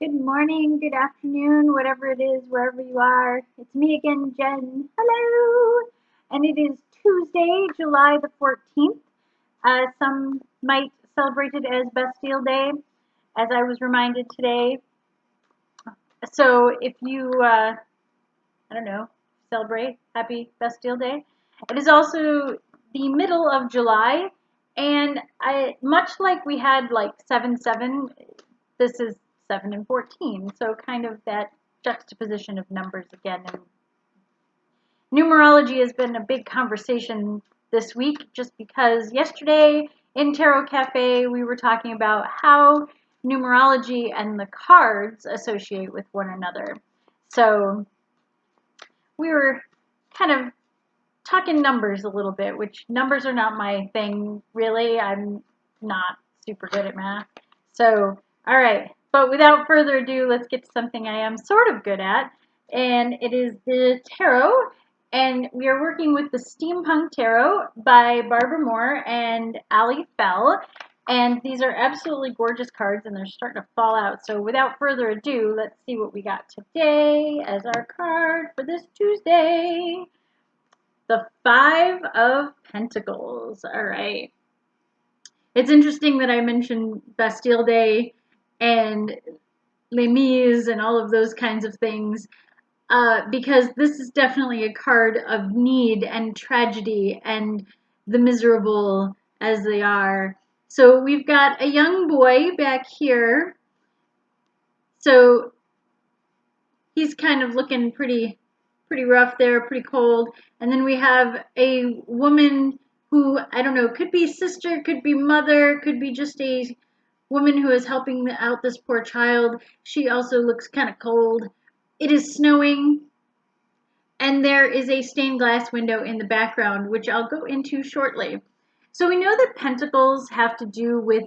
Good morning, good afternoon, whatever it is, wherever you are. It's me again, Jen. Hello! And it is Tuesday, July the 14th. Some might celebrate it as Bastille Day, as I was reminded today. So if you, I don't know, celebrate, happy Bastille Day. It is also the middle of July, and much like we had like 7-7, this is 7 and 14. So kind of that juxtaposition of numbers again. And numerology has been a big conversation this week just because yesterday in Tarot Cafe we were talking about how numerology and the cards associate with one another. So we were kind of talking numbers a little bit, which numbers are not my thing, really. I'm not super good at math. So, all right. But without further ado, let's get to something I am sort of good at. And it is the tarot. And we are working with the Steampunk Tarot by Barbara Moore and Ali Fell. And these are absolutely gorgeous cards, and they're starting to fall out. So without further ado, let's see what we got today as our card for this Tuesday. The Five of Pentacles. All right. It's interesting that I mentioned Bastille Day and Les Mis and all of those kinds of things because this is definitely a card of need and tragedy and the miserable as they are. So we've got a young boy back here. So he's kind of looking pretty rough there, pretty cold. And then we have a woman who, I don't know, could be sister, could be mother, could be just a woman who is helping out this poor child. She also looks kind of cold. It is snowing, and there is a stained glass window in the background, which I'll go into shortly. So we know that pentacles have to do with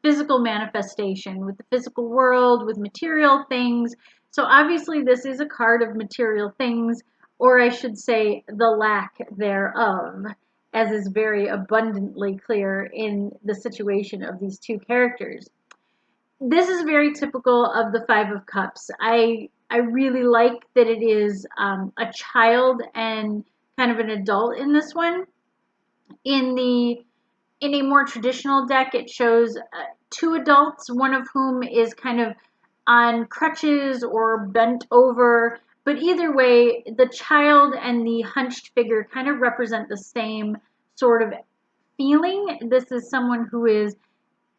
physical manifestation, with the physical world, with material things. So obviously this is a card of material things, or I should say the lack thereof, as is very abundantly clear in the situation of these two characters. This is very typical of the Five of Cups. I really like that it is a child and kind of an adult in this one. In a more traditional deck, it shows two adults, one of whom is kind of on crutches or bent over. But either way, the child and the hunched figure kind of represent the same sort of feeling. This is someone who is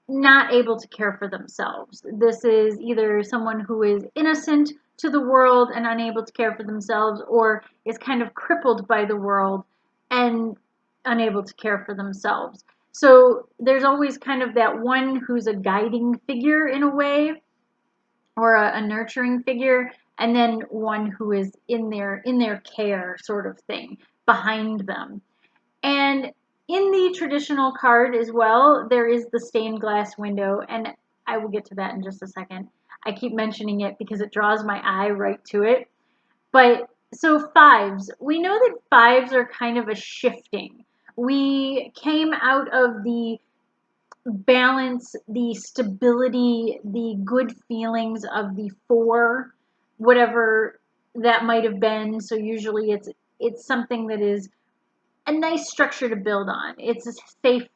not able to care for themselves. This is either someone who is innocent to the world and unable to care for themselves, or is kind of crippled by the world and unable to care for themselves. So there's always kind of that one who's a guiding figure in a way, or a nurturing figure, and then one who is in their care sort of thing behind them. And in the traditional card as well, there is the stained glass window, and I will get to that in just a second. I keep mentioning it because it draws my eye right to it. But so fives, we know that fives are kind of a shifting. We came out of the balance, the stability, the good feelings of the four, whatever that might have been. So usually it's something that is a nice structure to build on. It's a safe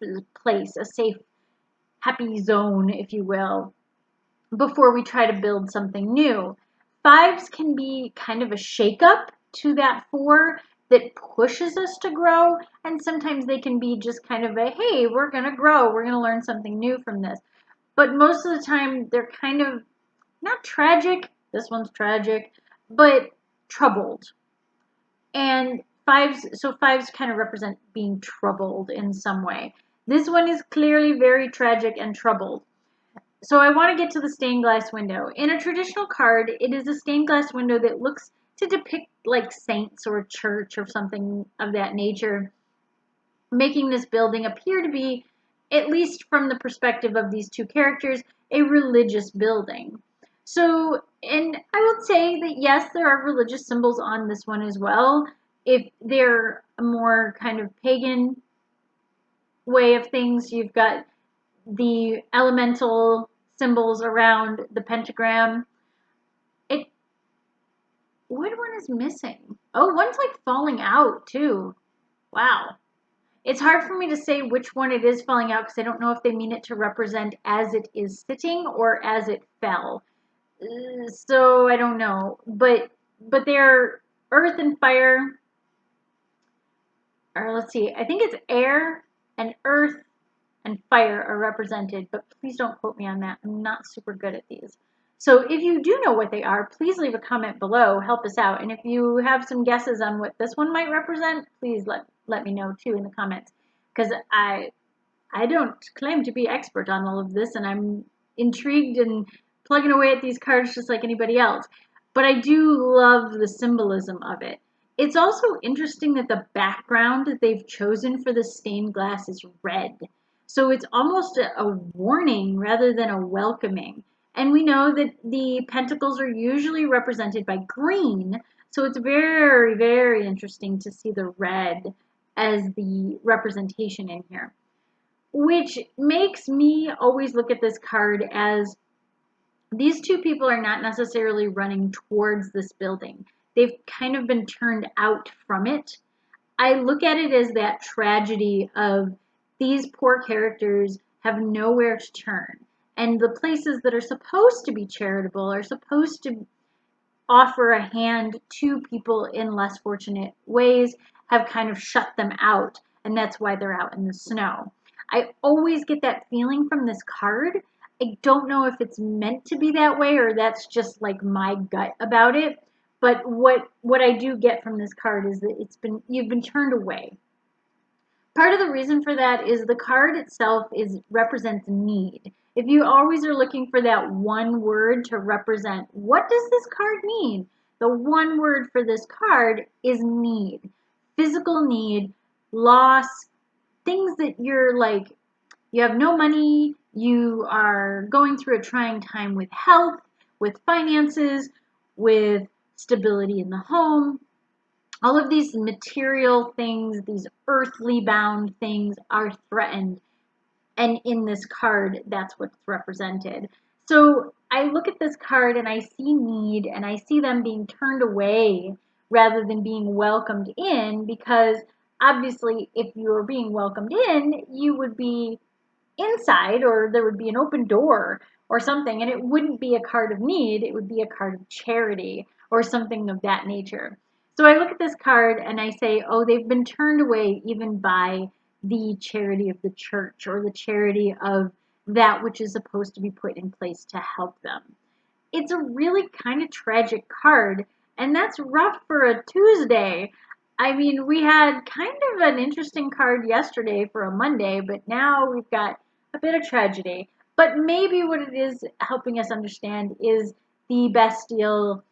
place, a safe, happy zone, if you will, before we try to build something new. Fives can be kind of a shakeup to that four that pushes us to grow, and sometimes they can be just kind of a, hey, we're going to grow, we're going to learn something new from this. But most of the time, they're kind of not tragic, this one's tragic, but troubled. And fives kind of represent being troubled in some way. This one is clearly very tragic and troubled. So I want to get to the stained glass window. In a traditional card, it is a stained glass window that looks to depict like saints or church or something of that nature, making this building appear to be, at least from the perspective of these two characters, a religious building. So, and I would say that yes, there are religious symbols on this one as well. If they're a more kind of pagan way of things, you've got the elemental symbols around the pentagram. What one is missing? Oh, one's like falling out too. Wow. It's hard for me to say which one it is falling out because I don't know if they mean it to represent as it is sitting or as it fell. So I don't know. But they're earth and fire, or let's see, I think it's air and earth and fire are represented, but please don't quote me on that. I'm not super good at these. So if you do know what they are, please leave a comment below, help us out. And if you have some guesses on what this one might represent, please let me know too in the comments. Because I don't claim to be expert on all of this, and I'm intrigued and plugging away at these cards just like anybody else. But I do love the symbolism of it. It's also interesting that the background that they've chosen for the stained glass is red. So it's almost a warning rather than a welcoming. And we know that the pentacles are usually represented by green. So it's very, very interesting to see the red as the representation in here, which makes me always look at this card as these two people are not necessarily running towards this building. They've kind of been turned out from it. I look at it as that tragedy of these poor characters have nowhere to turn. And the places that are supposed to be charitable are supposed to offer a hand to people in less fortunate ways have kind of shut them out. And that's why they're out in the snow. I always get that feeling from this card. I don't know if it's meant to be that way or that's just like my gut about it. But what I do get from this card is that you've been turned away. Part of the reason for that is the card itself represents need. If you always are looking for that one word to represent what does this card mean, the one word for this card is need. Physical need, loss, things that you're like, you have no money, you are going through a trying time with health, with finances, with stability in the home. All of these material things, these earthly bound things are threatened. And in this card, that's what's represented. So I look at this card and I see need and I see them being turned away rather than being welcomed in, because obviously if you were being welcomed in, you would be inside or there would be an open door or something, and it wouldn't be a card of need, it would be a card of charity or something of that nature. So I look at this card and I say, oh, they've been turned away even by the charity of the church or the charity of that which is supposed to be put in place to help them. It's a really kind of tragic card, and that's rough for a Tuesday. I mean, we had kind of an interesting card yesterday for a Monday, but now we've got a bit of tragedy. But maybe what it is helping us understand is the Bastille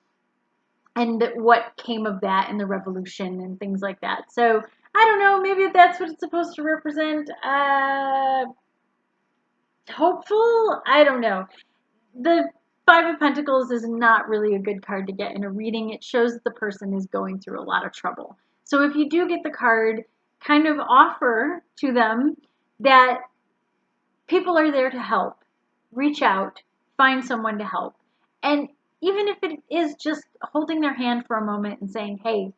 and what came of that and the revolution and things like that. So I don't know, maybe that's what it's supposed to represent. Hopeful? I don't know. The Five of Pentacles is not really a good card to get in a reading. It shows that the person is going through a lot of trouble. So if you do get the card, kind of offer to them that people are there to help. Reach out, find someone to help. And even if it is just holding their hand for a moment and saying, hey,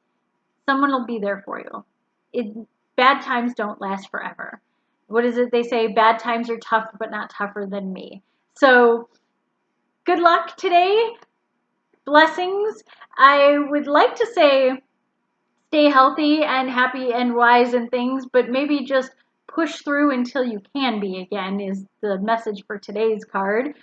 someone will be there for you. Bad times don't last forever. What is it they say? Bad times are tough, but not tougher than me. So good luck today. Blessings. I would like to say stay healthy and happy and wise and things, but maybe just push through until you can be again is the message for today's card.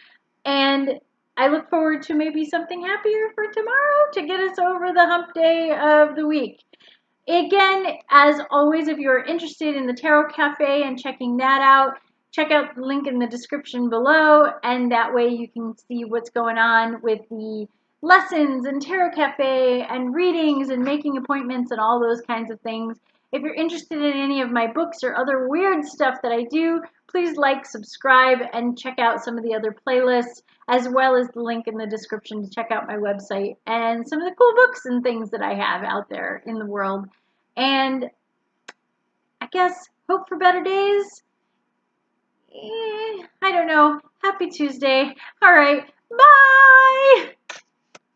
And I look forward to maybe something happier for tomorrow to get us over the hump day of the week. Again, as always, if you're interested in the Tarot Cafe and checking that out, check out the link in the description below, and that way you can see what's going on with the lessons and Tarot Cafe and readings and making appointments and all those kinds of things. If you're interested in any of my books or other weird stuff that I do, please like, subscribe, and check out some of the other playlists, as well as the link in the description to check out my website and some of the cool books and things that I have out there in the world. And I guess hope for better days. I don't know. Happy Tuesday. All right. Bye.